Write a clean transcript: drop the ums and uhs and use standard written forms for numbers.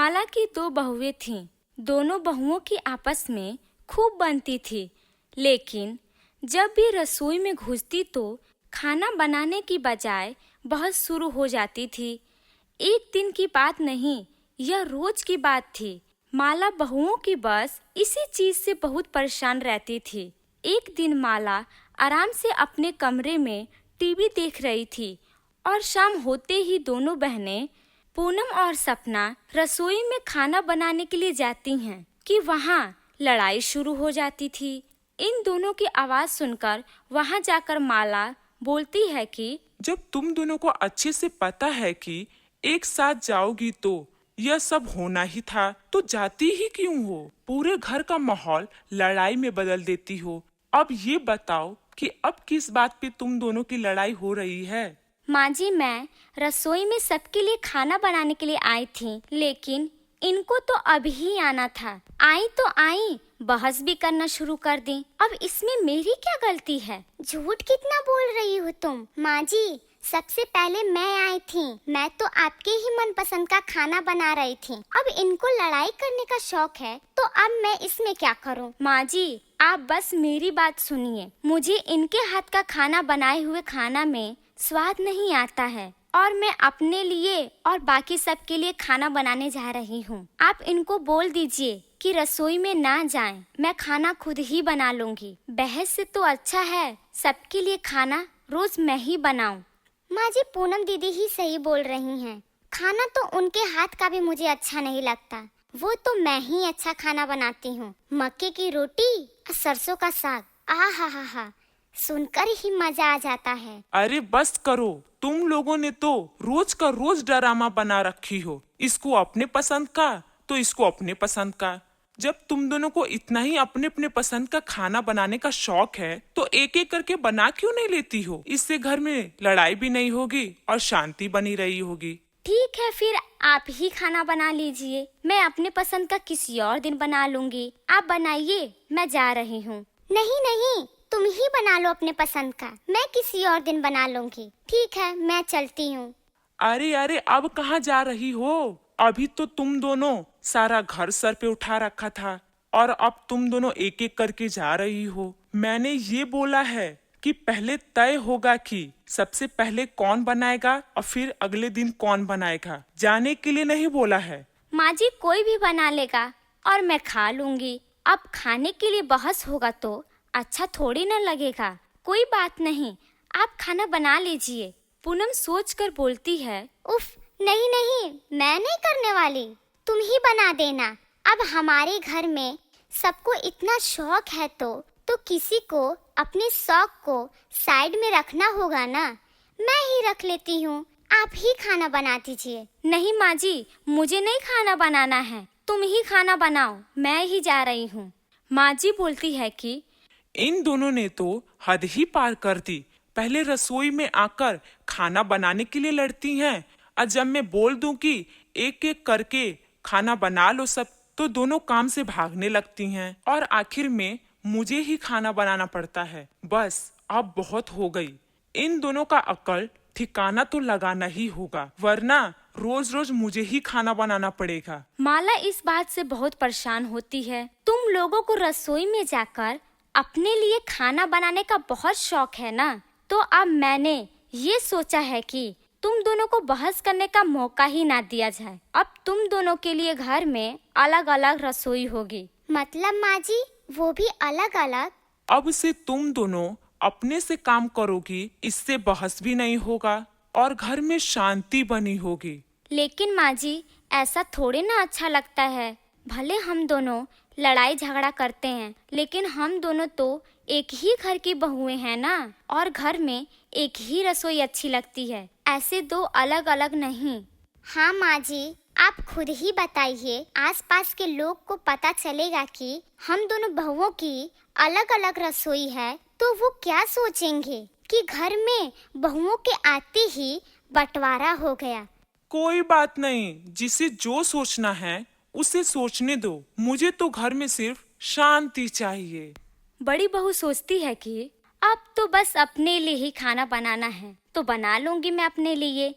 माला की दो बहुएं थीं। दोनों बहुओं की आपस में खूब बनती थी, लेकिन जब भी रसोई में घुसती तो खाना बनाने की बजाय बहस शुरू हो जाती थी। एक दिन की बात नहीं, यह रोज की बात थी। माला बहुओं की बस इसी चीज से बहुत परेशान रहती थी। एक दिन माला आराम से अपने कमरे में टीवी देख रही थी और शाम होते ही दोनों बहनें पूनम और सपना रसोई में खाना बनाने के लिए जाती हैं कि वहाँ लड़ाई शुरू हो जाती थी। इन दोनों की आवाज सुनकर वहाँ जाकर माला बोलती है कि जब तुम दोनों को अच्छे से पता है कि एक साथ जाओगी तो यह सब होना ही था, तो जाती ही क्यों हो? पूरे घर का माहौल लड़ाई में बदल देती हो। अब ये बताओ कि अब किस बात पे तुम दोनों की लड़ाई हो रही है? माँ जी, मैं रसोई में सबके लिए खाना बनाने के लिए आई थी, लेकिन इनको तो अभी ही आना था। आई तो आई, बहस भी करना शुरू कर दी। अब इसमें मेरी क्या गलती है? झूठ कितना बोल रही हो तुम? माँ जी, सबसे पहले मैं आई थी। मैं तो आपके ही मनपसंद का खाना बना रही थी। अब इनको लड़ाई करने का शौक है, तो अब मैं इसमें क्या करूं? माँ जी, आप बस मेरी बात सुनिए। मुझे इनके हाथ का खाना बनाए हुए खाना में स्वाद नहीं आता है और मैं अपने लिए और बाकी सबके लिए खाना बनाने जा रही हूँ। आप इनको बोल दीजिए कि रसोई में ना जाएं। मैं खाना खुद ही बना लूंगी। बहस से तो अच्छा है सबके लिए खाना रोज मैं ही बनाऊं। माँ जी, पूनम दीदी ही सही बोल रही हैं। खाना तो उनके हाथ का भी मुझे अच्छा नहीं लगता। वो तो मैं ही अच्छा खाना बनाती हूँ। मक्के की रोटी और सरसों का साग, आहा, सुनकर ही मजा आ जाता है। अरे बस करो, तुम लोगों ने तो रोज का रोज ड्रामा बना रखी हो। इसको अपने पसंद का तो इसको अपने पसंद का। जब तुम दोनों को इतना ही अपने अपने पसंद का खाना बनाने का शौक है, तो एक एक करके बना क्यों नहीं लेती हो? इससे घर में लड़ाई भी नहीं होगी और शांति बनी रही होगी। ठीक है, फिर आप ही खाना बना लीजिए। मैं अपने पसंद का किसी और दिन बना लूंगी। आप बनाइए, मैं जा रही हूँ। नहीं, तुम ही बना लो अपने पसंद का। मैं किसी और दिन बना लूंगी। ठीक है, मैं चलती हूँ। अरे अब कहाँ जा रही हो? अभी तो तुम दोनों सारा घर सर पे उठा रखा था और अब तुम दोनों एक एक करके जा रही हो। मैंने ये बोला है कि पहले तय होगा कि सबसे पहले कौन बनाएगा और फिर अगले दिन कौन बनाएगा। जाने के लिए नहीं बोला है। माँ जी, कोई भी बना लेगा और मैं खा लूंगी। अब खाने के लिए बहस होगा तो अच्छा थोड़ी न लगेगा। कोई बात नहीं, आप खाना बना लीजिए। पूनम सोचकर बोलती है, उफ, नहीं, मैं नहीं करने वाली। तुम ही बना देना। अब हमारे घर में सबको इतना शौक है तो किसी को अपने शौक को साइड में रखना होगा ना। मैं ही रख लेती हूँ। आप ही खाना बना दीजिए। नहीं माँ जी, मुझे नहीं खाना बनाना है। तुम ही खाना बनाओ, मैं ही जा रही हूँ। माँ जी बोलती है कि इन दोनों ने तो हद ही पार कर दी। पहले रसोई में आकर खाना बनाने के लिए लड़ती हैं और जब मैं बोल दूं कि एक एक करके खाना बना लो सब, तो दोनों काम से भागने लगती हैं और आखिर में मुझे ही खाना बनाना पड़ता है। बस अब बहुत हो गई। इन दोनों का अकल ठिकाना तो लगाना ही होगा, वरना रोज रोज मुझे ही खाना बनाना पड़ेगा। माला इस बात से बहुत परेशान होती है। तुम लोगों को रसोई में जाकर अपने लिए खाना बनाने का बहुत शौक है ना, तो अब मैंने ये सोचा है कि तुम दोनों को बहस करने का मौका ही ना दिया जाए। अब तुम दोनों के लिए घर में अलग अलग रसोई होगी। मतलब माँ जी, वो भी अलग अलग? अब से तुम दोनों अपने से काम करोगी, इससे बहस भी नहीं होगा और घर में शांति बनी होगी। लेकिन माँ जी, ऐसा थोड़ी ना अच्छा लगता है। भले हम दोनों लड़ाई झगड़ा करते हैं, लेकिन हम दोनों तो एक ही घर की बहुएं हैं ना, और घर में एक ही रसोई अच्छी लगती है, ऐसे दो अलग अलग नहीं। हाँ माँ जी, आप खुद ही बताइए। आसपास के लोग को पता चलेगा कि हम दोनों बहुओं की अलग अलग रसोई है, तो वो क्या सोचेंगे कि घर में बहुओं के आते ही बंटवारा हो गया। कोई बात नहीं, जिसे जो सोचना है उसे सोचने दो। मुझे तो घर में सिर्फ शांति चाहिए। बड़ी बहू सोचती है कि अब तो बस अपने लिए ही खाना बनाना है, तो बना लूंगी मैं अपने लिए।